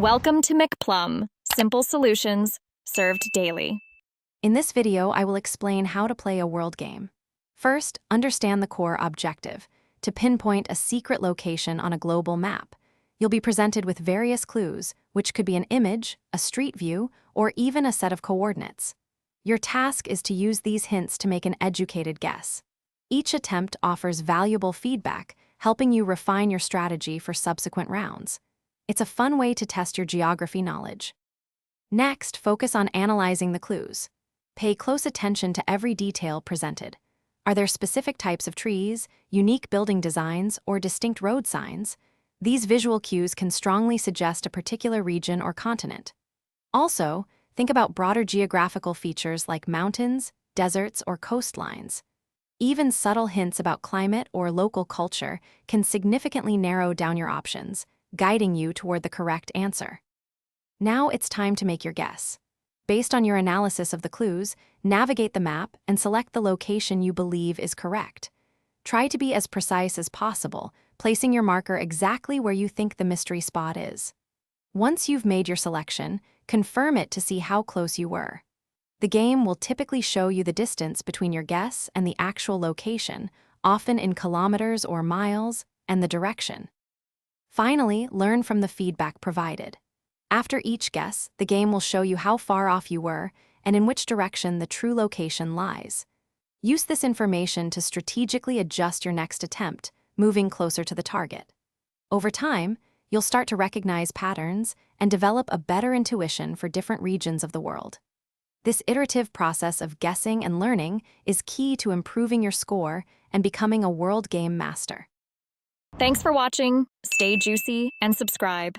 Welcome to McPlum, simple solutions served daily. In this video, I will explain how to play a world game. First, understand the core objective, to pinpoint a secret location on a global map. You'll be presented with various clues, which could be an image, a street view, or even a set of coordinates. Your task is to use these hints to make an educated guess. Each attempt offers valuable feedback, helping you refine your strategy for subsequent rounds. It's a fun way to test your geography knowledge. Next, focus on analyzing the clues. Pay close attention to every detail presented. Are there specific types of trees, unique building designs, or distinct road signs? These visual cues can strongly suggest a particular region or continent. Also, think about broader geographical features like mountains, deserts, or coastlines. Even subtle hints about climate or local culture can significantly narrow down your options, guiding you toward the correct answer. Now it's time to make your guess. Based on your analysis of the clues, navigate the map and select the location you believe is correct. Try to be as precise as possible, placing your marker exactly where you think the mystery spot is. Once you've made your selection, confirm it to see how close you were. The game will typically show you the distance between your guess and the actual location, often in kilometers or miles, and the direction. Finally, learn from the feedback provided. After each guess, the game will show you how far off you were and in which direction the true location lies. Use this information to strategically adjust your next attempt, moving closer to the target. Over time, you'll start to recognize patterns and develop a better intuition for different regions of the world. This iterative process of guessing and learning is key to improving your score and becoming a world game master. Thanks for watching. Stay juicy and subscribe.